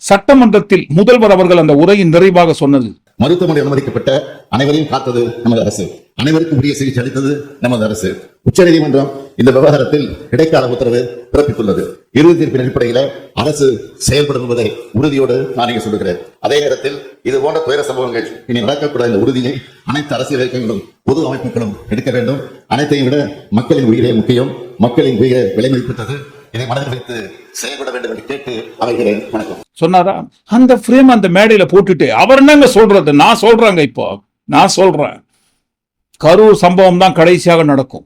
சட்டமன்றத்தில் முதல்வர் அவர்கள் அந்த உரையின் நிறைவாக சொன்னது, மருத்துவமனை அனுமதிக்கப்பட்ட அனைவரையும் காத்தது நமது அரசு, அனைவருக்கும் உரிய சிகிச்சை அளித்தது நமது அரசு. உச்சநீதிமன்றம் இந்த விவகாரத்தில் இடைக்கால உத்தரவு பிறப்பித்துள்ளது. இறுதி தீர்ப்பின் அடிப்படையில் அரசு செயல்படும் என்பதை உறுதியோடு நான் இங்கே சொல்லுகிறேன். அதே நேரத்தில் இது போன்ற துயர சம்பவங்கள் இனி நடக்கக்கூடாத இந்த உறுதியை அனைத்து அரசியல் இயக்கங்களும் பொது அமைப்புகளும் எடுக்க வேண்டும். அனைத்தையும் விட மக்களின் உயிரே முக்கியம், மக்களின் உயிரை விலை மதிப்பிட்டது. இதை மனதில் வைத்து செயல்பட வேண்டும் என்று கேட்டு அமைகிறேன். வணக்கம். சொன்னாரா? அந்த ஃப்ரேம் அந்த மேடையில போட்டுட்டு அவர் என்னங்க சொல்றது? நான் சொல்றேங்க, இப்போ நான் சொல்றேன், கரூர் சம்பவம் தான் கடைசியாக நடக்கும்.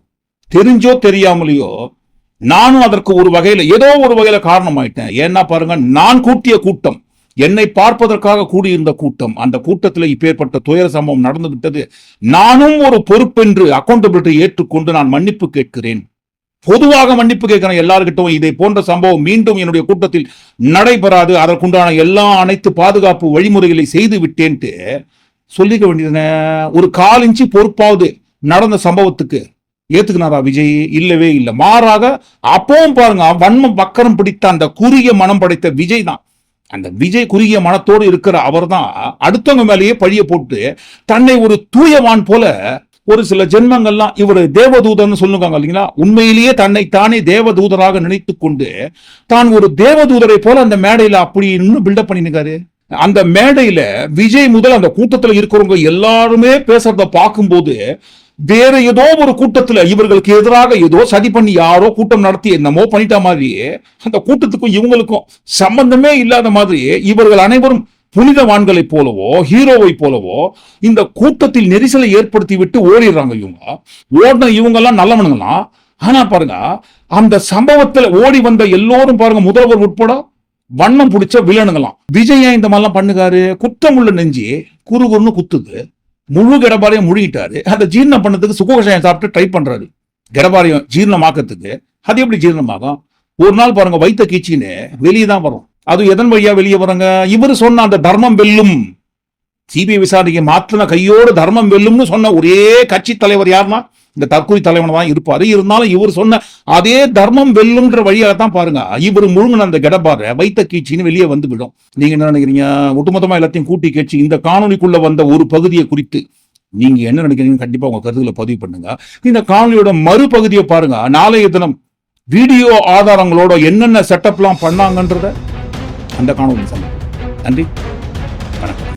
தெரிஞ்சோ தெரியாமலையோ நானும் அதற்கு ஒரு வகையில ஏதோ ஒரு வகையில காரணமாயிட்டேன். ஏன்னா பாருங்க, நான் கூட்டிய கூட்டம், என்னை பார்ப்பதற்காக கூடியிருந்த கூட்டம், அந்த கூட்டத்தில் இப்பேற்பட்ட துயர சம்பவம் நடந்து விட்டது. நானும் ஒரு பொறுப்பென்று அக்கௌண்டபிலிட்டி ஏற்றுக்கொண்டு நான் மன்னிப்பு கேட்கிறேன். பொதுவாக மன்னிப்பு கேட்கிறேன் எல்லார்கிட்டும். இதை போன்ற சம்பவம் மீண்டும் என்னுடைய கூட்டத்தில் நடைபெறாது, அதற்குண்டான எல்லா அனைத்து பாதுகாப்பு வழிமுறைகளை செய்து விட்டேன்ட்டு சொல்லிக்க வேண்டியதுன. ஒரு 1/4 இன்ச்சு பொறுப்பாவது நடந்த சம்பவத்துக்கு ஏத்துக்கினாரா விஜய்? இல்லவே இல்லை. மாறாக அப்பவும் பாருங்க, வன்மம் வக்கரம் பிடித்த அந்த குறுகிய மனம் படைத்த விஜய் தான், அந்த விஜய் குறுகிய மனத்தோடு இருக்கிற அவர் தான் அடுத்தவங்க மேலேயே பழிய போட்டு தன்னை ஒரு தூயவான் போல, ஒரு சில ஜென்மங்கள்லாம் இவர் தேவதூதன் சொல்லுவாங்க இல்லைங்களா, உண்மையிலேயே தன்னை தானே தேவதூதராக நினைத்து கொண்டு தான் ஒரு தேவதூதரை போல அந்த மேடையில அப்படி இன்னும் பில்டப் பண்ணிருக்காரு. அந்த மேடையில விஜய் முதல் அந்த கூட்டத்தில் இருக்கிறவங்க எல்லாருமே பேசுறத பார்க்கும்போது வேற ஏதோ ஒரு கூட்டத்துல இவர்களுக்கு எதிராக ஏதோ சதி பண்ணி யாரோ கூட்டம் நடத்தி என்னமோ பண்ணிட்ட மாதிரி, அந்த கூட்டத்துக்கும் இவங்களுக்கும் சம்பந்தமே இல்லாத மாதிரி இவர்கள் அனைவரும் புனிதவான்களை போலவோ ஹீரோவை போலவோ இந்த கூட்டத்தில் நெரிசலை ஏற்படுத்தி விட்டு ஓடிடுறாங்க. இவங்க எல்லாம் நல்லவனுங்களாம். ஆனா பாருங்க, அந்த சம்பவத்துல ஓடி வந்த எல்லோரும் பாருங்க, முதல்வர் உட்பட வண்ணம் பிடிச்ச வில்லனுங்களாம். விஜய் இந்த மாதிரிலாம் பண்ணுகாரு. குற்றமுள்ள நெஞ்சு குறுகுறுன்னு குத்துது. முழு கடபாரையும் முழுகிட்டாரு. அதை ஜீரணம் பண்ணதுக்கு சுகோஷாயம் சாப்பிட்டு ட்ரை பண்றாரு, கடபாரையும் ஜீரணமாக்கிறதுக்கு. அது எப்படி ஜீரணமாகும்? ஒரு நாள் பாருங்க, வைத்த கீச்சின்னு வெளியே தான் வரும். அது எதன் வழியா வெளியே வராங்க? இவர் சொன்ன அந்த தர்மம் வெல்லும், சிபிஐ விசாரணைக்கு மாற்றின கையோடு தர்மம் வெல்லும்னு சொன்ன ஒரே கட்சி தலைவர் யாருன்னா இந்த தற்கொலை தலைவன் தான் இருப்பாரு. இருந்தாலும் இவர் சொன்ன அதே தர்மம் வெல்லும்ன்ற வழியாகத்தான் பாருங்க இவர் முழுங்கின அந்த கடபார வைத்த கீச்சின்னு வெளியே வந்து விடும். நீங்க என்ன நினைக்கிறீங்க? ஒட்டுமொத்தமா எல்லாத்தையும் கூட்டி கேட்சி இந்த காணொலிக்குள்ள வந்த ஒரு பகுதியை குறித்து நீங்க என்ன நினைக்கிறீங்க? கண்டிப்பா உங்க கருத்துக்களை பதிவு பண்ணுங்க. இந்த காணொலியோட மறுபகுதியை பாருங்க. நாளைய தினம் வீடியோ ஆதாரங்களோட என்னென்ன செட்டப்லாம் பண்ணாங்கன்றத அந்த காணொலி. நன்றி, வணக்கம்.